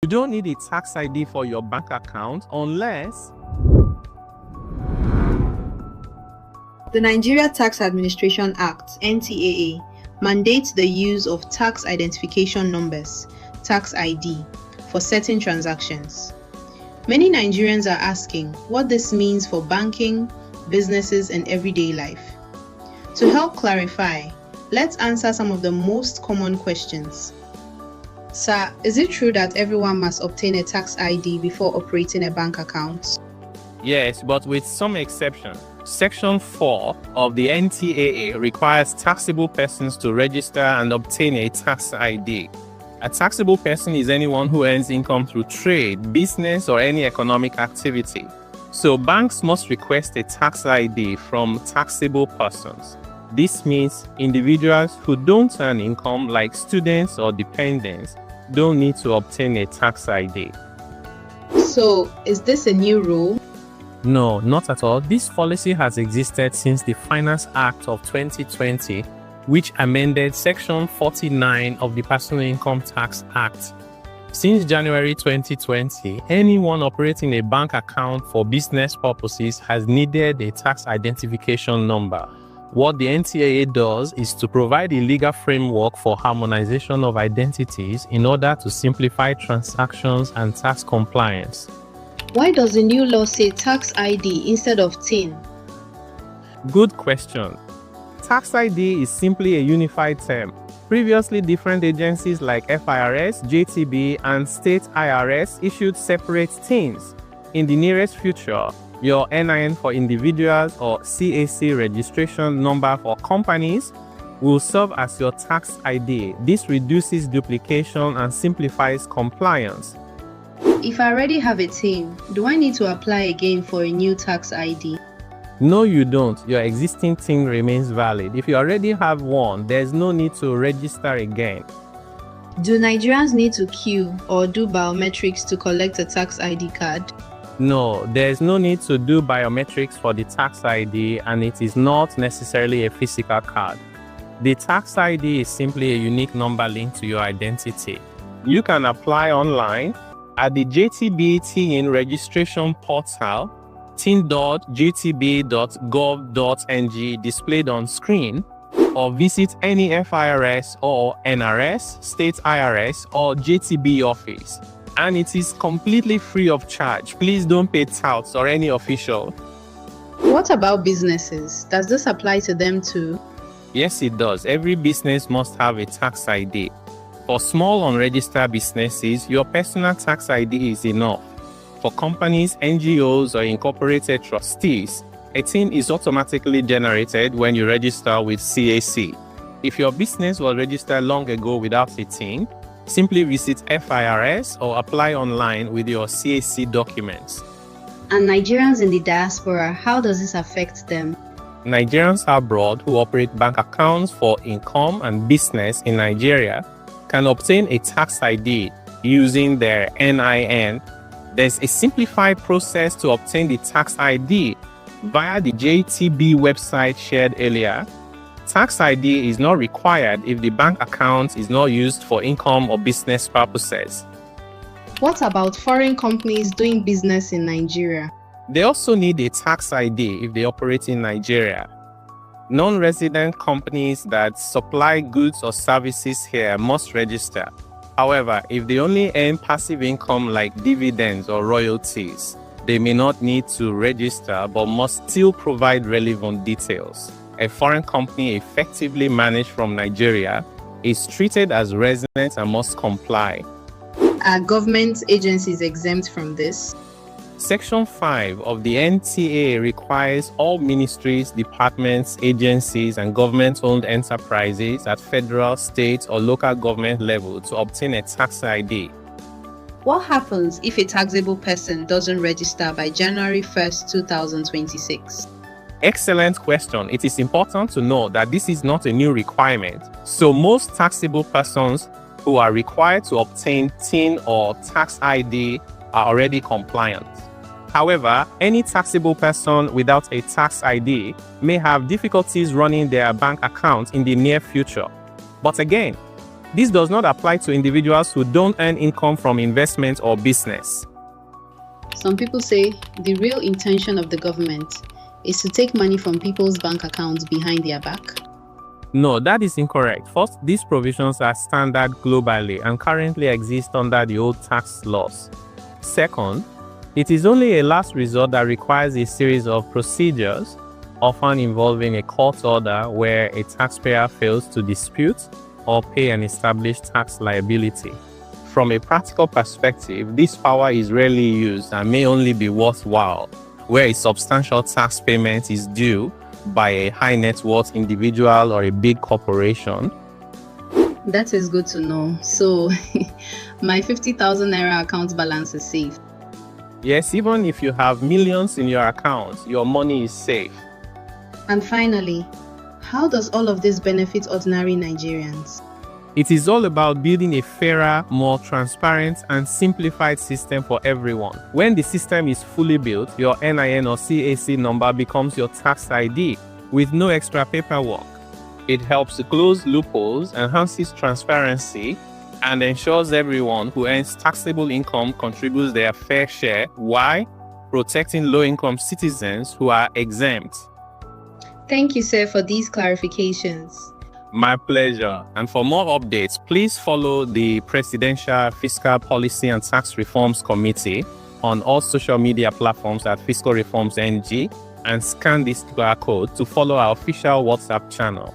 You don't need a tax ID for your bank account unless the Nigeria Tax Administration Act (NTAA) mandates the use of tax identification numbers (tax ID) for certain transactions. Many Nigerians are asking what this means for banking, businesses, and everyday life. To help clarify, let's answer some of the most common questions. Sir, is it true that everyone must obtain a tax ID before operating a bank account? Yes, but with some exceptions. Section 4 of the NTAA requires taxable persons to register and obtain a tax ID. A taxable person is anyone who earns income through trade, business, or any economic activity. So banks must request a tax ID from taxable persons. This means individuals who don't earn income, like students or dependents, don't need to obtain a tax ID. So, is this a new rule? No, not at all. This policy has existed since the Finance Act of 2020, which amended Section 49 of the Personal Income Tax Act. Since January 2020, anyone operating a bank account for business purposes has needed a tax identification number. What the NTAA does is to provide a legal framework for harmonization of identities in order to simplify transactions and tax compliance. Why does the new law say tax ID instead of TIN? Good question. Tax ID is simply a unified term. Previously, different agencies like FIRS, JTB, and state IRS issued separate TINs. In the nearest future, your NIN for individuals or CAC registration number for companies will serve as your tax ID. This reduces duplication and simplifies compliance. If I already have a TIN, do I need to apply again for a new tax ID? No, you don't. Your existing TIN remains valid. If you already have one, there's no need to register again. Do Nigerians need to queue or do biometrics to collect a tax ID card? No, there's no need to do biometrics for the tax ID, and it is not necessarily a physical card. The tax ID is simply a unique number linked to your identity. You can apply online at the JTB TIN registration portal, tin.jtb.gov.ng displayed on screen, or visit any FIRS or NRS, State IRS, or JTB office. And it is completely free of charge. Please don't pay touts or any official. What about businesses? Does this apply to them too? Yes, it does. Every business must have a tax ID. For small unregistered businesses, your personal tax ID is enough. For companies, NGOs, or incorporated trustees, a TIN is automatically generated when you register with CAC. If your business was registered long ago without a TIN, simply visit FIRS or apply online with your CAC documents. And Nigerians in the diaspora, how does this affect them? Nigerians abroad who operate bank accounts for income and business in Nigeria can obtain a tax ID using their NIN. There's a simplified process to obtain the tax ID via the JTB website shared earlier. Tax ID is not required if the bank account is not used for income or business purposes. What about foreign companies doing business in Nigeria? They also need a tax ID if they operate in Nigeria. Non-resident companies that supply goods or services here must register. However, if they only earn passive income like dividends or royalties, they may not need to register but must still provide relevant details. A foreign company effectively managed from Nigeria is treated as resident and must comply. Are government agencies exempt from this? Section 5 of the NTAA requires all ministries, departments, agencies, and government-owned enterprises at federal, state, or local government level to obtain a tax ID. What happens if a taxable person doesn't register by January 1st, 2026? Excellent question. It is important to know that this is not a new requirement. So most taxable persons who are required to obtain TIN or tax ID are already compliant. However, any taxable person without a tax ID may have difficulties running their bank account in the near future. But again, This does not apply to individuals who don't earn income from investment or business. Some people say the real intention of the government is to take money from people's bank accounts behind their back. No, that is incorrect. First, these provisions are standard globally and currently exist under the old tax laws. Second, it is only a last resort that requires a series of procedures, often involving a court order where a taxpayer fails to dispute or pay an established tax liability. From a practical perspective, this power is rarely used and may only be worthwhile where a substantial tax payment is due by a high net worth individual or a big corporation. That is good to know. So, my 50,000 naira account balance is safe. Yes, even if you have millions in your account, your money is safe. And finally, how does all of this benefit ordinary Nigerians? It is all about building a fairer, more transparent, and simplified system for everyone. When the system is fully built, your NIN or CAC number becomes your tax ID with no extra paperwork. It helps to close loopholes, enhances transparency, and ensures everyone who earns taxable income contributes their fair share while protecting low-income citizens who are exempt. Thank you, sir, for these clarifications. My pleasure. And for more updates, please follow the Presidential Fiscal Policy and Tax Reforms Committee on all social media platforms at Fiscal Reforms NG and scan this QR code to follow our official WhatsApp channel.